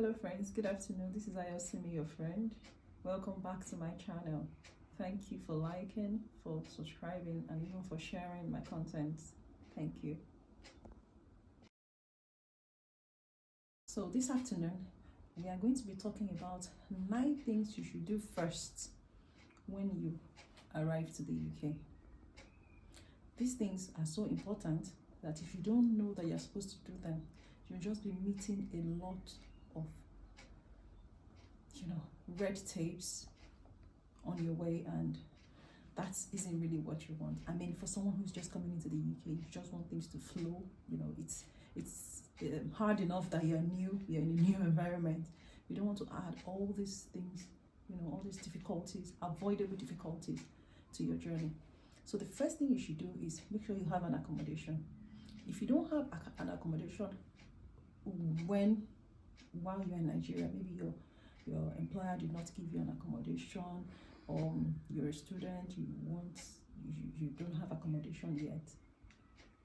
Hello friends, good afternoon. This is Ayosimi, your friend. Welcome back to my channel. Thank you for liking, for subscribing, and even for sharing my content. Thank you. So this afternoon, we are going to be talking about 9 things you should do first when you arrive to the UK. These things are so important that if you don't know that you're supposed to do them, you'll just be meeting a lot of red tapes on your way, and that isn't really what you want. I mean, for someone who's just coming into the UK, you just want things to flow. It's hard enough that you're new, you're in a new environment. You don't want to add all these things, all these difficulties, avoidable difficulties to your journey. So the first thing you should do is make sure you have an accommodation. If you don't have an accommodation while you're in Nigeria, maybe your employer did not give you an accommodation, or you're a student, you don't have accommodation yet.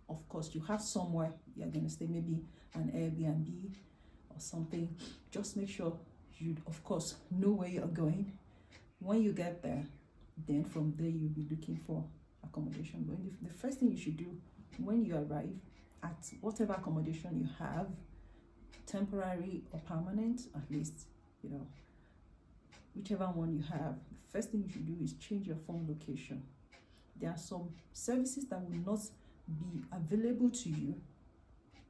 Of course, you have somewhere you're going to stay, maybe an Airbnb or something. Just make sure you, of course, know where you're going. When you get there, then from there you'll be looking for accommodation. But the first thing you should do when you arrive at whatever accommodation you have, temporary or permanent, at least, whichever one you have, the first thing you should do is change your phone location. There are some services that will not be available to you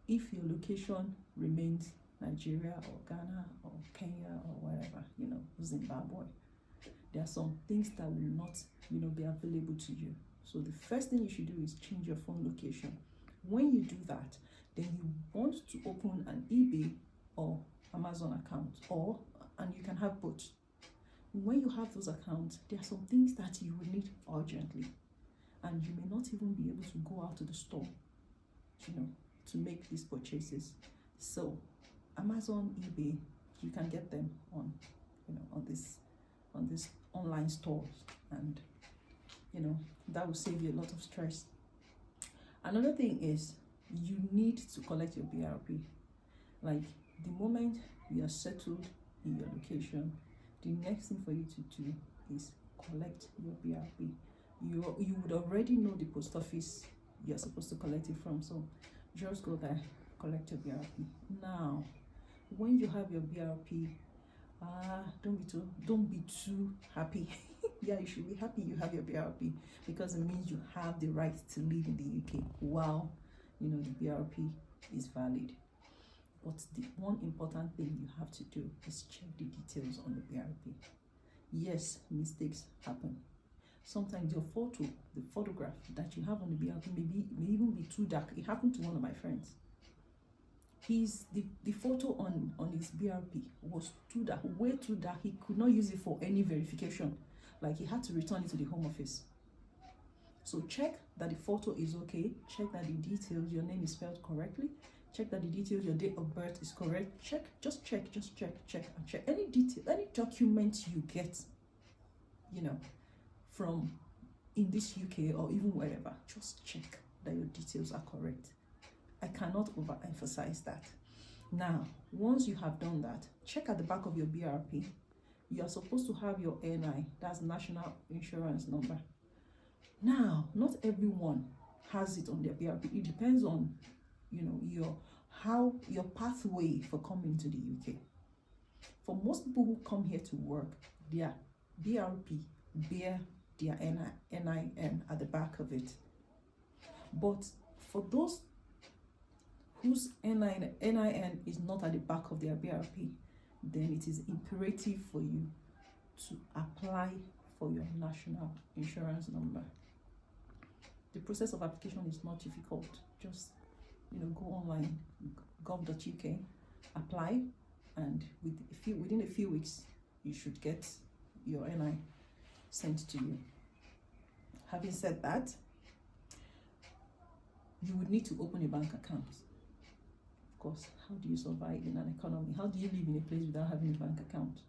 if your location remains Nigeria or Ghana or Kenya or wherever, Zimbabwe. There are some things that will not, be available to you. So the first thing you should do is change your phone location. When you do that, then you want to open an eBay or Amazon account, and you can have both. When you have those accounts, there are some things that you will need urgently, and you may not even be able to go out to the store, to make these purchases. So Amazon, eBay, you can get them on these online stores, and that will save you a lot of stress. Another thing is you need to collect your BRP. Like, the moment you are settled in your location, the next thing for you to do is collect your BRP. You would already know the post office you're supposed to collect it from, so just go there, collect your BRP. Now, when you have your BRP, don't be too happy. Yeah, you should be happy you have your BRP, because it means you have the right to live in the UK while the BRP is valid. But the one important thing you have to do is check the details on the BRP. Yes, mistakes happen. Sometimes your the photograph that you have on the BRP may even be too dark. It happened to one of my friends. The photo on his BRP was too dark, way too dark. He could not use it for any verification. Like, he had to return it to the Home Office. So check that the photo is okay. Check that the details, your name is spelled correctly. Check that the details, your date of birth is correct. Just check. Any detail, any document you get, from in this UK or even wherever, just check that your details are correct. I cannot overemphasize that. Now, once you have done that, check at the back of your BRP. You are supposed to have your NI, that's National Insurance Number. Now, not everyone has it on their BRP. It depends on, your pathway for coming to the UK. For most people who come here to work, their BRP bear their NIN at the back of it. But for those whose NIN is not at the back of their BRP, then it is imperative for you to apply for your National Insurance Number. The process of application is not difficult. Just go online, gov.uk, apply, and within a few weeks you should get your NI sent to you. Having said that, you would need to open a bank account. Of course, how do you survive in an economy? How do you live in a place without having a bank account?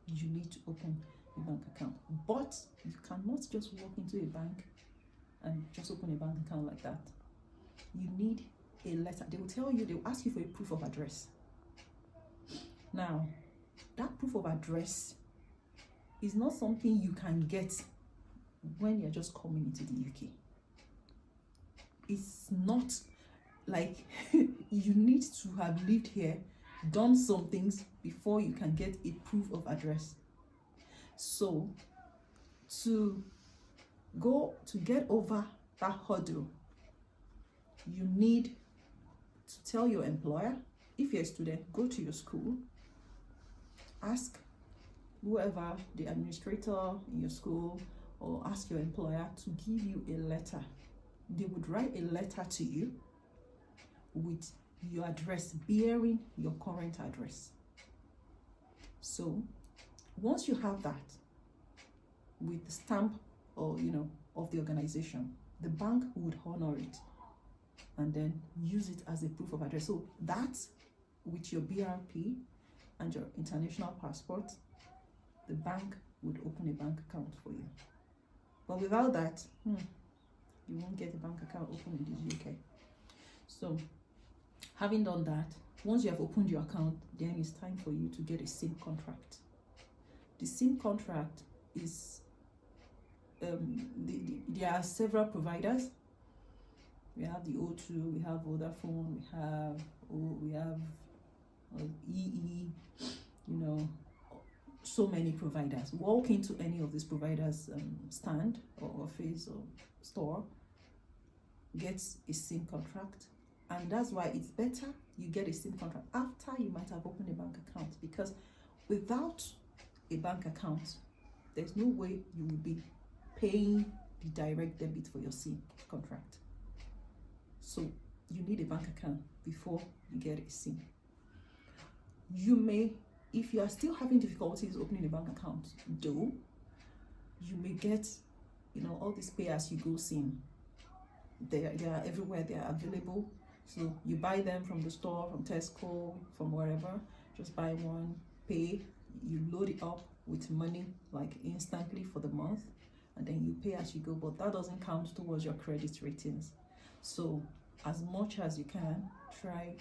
You need to open a bank account. But you cannot just walk into a bank and just open a bank account like that. You need a letter. They will ask you for a proof of address. Now, that proof of address is not something you can get when you're just coming into the UK. It's not like you need to have lived here, done some things before you can get a proof of address. So to get over that hurdle, you need to tell your employer. If you're a student, go to your school, ask whoever, the administrator in your school, or ask your employer to give you a letter. They would write a letter to you with your address bearing your current address. So once you have that with the stamp or of the organization, the bank would honor it and then use it as a proof of address. So that with your BRP and your international passport, the bank would open a bank account for you. But without that, you won't get a bank account open in the UK. So having done that, once you have opened your account, then it's time for you to get a SIM contract. The SIM contract is there are several providers. We have the O2, we have Vodafone, we have EE, so many providers. Walk into any of these providers stand or office or store, get a SIM contract, and that's why it's better you get a SIM contract after you might have opened a bank account, because without a bank account, there's no way you will be paying the direct debit for your SIM contract. So you need a bank account before you get a SIM. You may, if you are still having difficulties opening a bank account, though, you may get, all these pay-as-you-go SIM. They are everywhere, they are available. So you buy them from the store, from Tesco, from wherever. Just buy one, pay, you load it up with money like instantly for the month, and then you pay as you go. But that doesn't count towards your credit ratings. So as much as you can, try,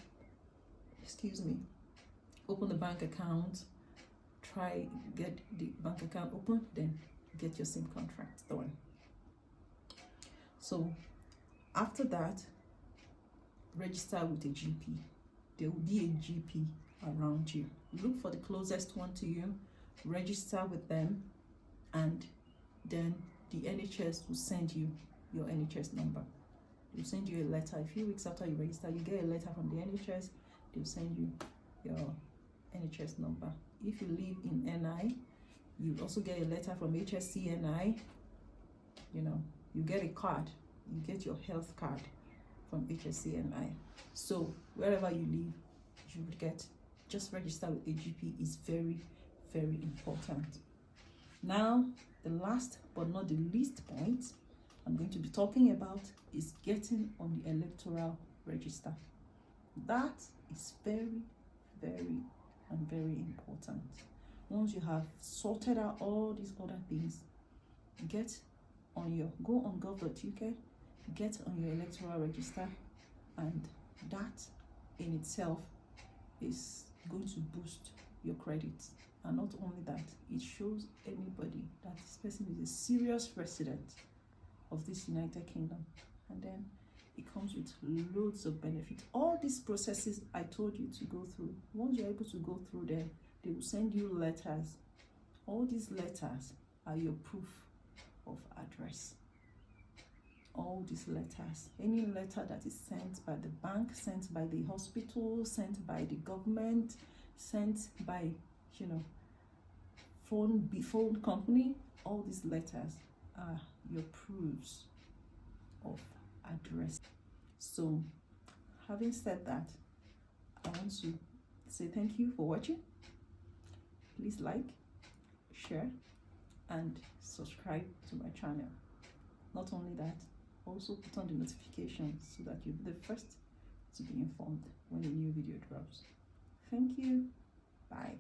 open the bank account, try get the bank account open, then get your SIM contract done. So after that, register with a GP. There will be a GP around you. Look for the closest one to you, register with them, and then the NHS will send you your NHS number. They'll send you a letter. A few weeks after you register, you get a letter from the NHS. They'll send you your NHS number. If you live in NI, you also get a letter from HSCNI. You get a card. You get your health card from HSCNI. So wherever you live, you would get, just register with a GP is very, very important. Now, the last but not the least point I'm going to be talking about is getting on the electoral register. That is very, very, and very important. Once you have sorted out all these other things, go on gov.uk, get on your electoral register, and that in itself is going to boost your credit. And not only that, it shows anybody that this person is a serious resident of this United Kingdom, and then it comes with loads of benefits. All these processes I told you to go through, once you're able to go through them, they will send you letters. All these letters are your proof of address. All these letters, any letter that is sent by the bank, sent by the hospital, sent by the government, sent by phone company, all these letters are your proofs of address. So having said that, I want to say thank you for watching. Please like, share, and subscribe to my channel. Not only that, also put on the notifications so that you'll be the first to be informed when a new video drops. Thank you. Bye.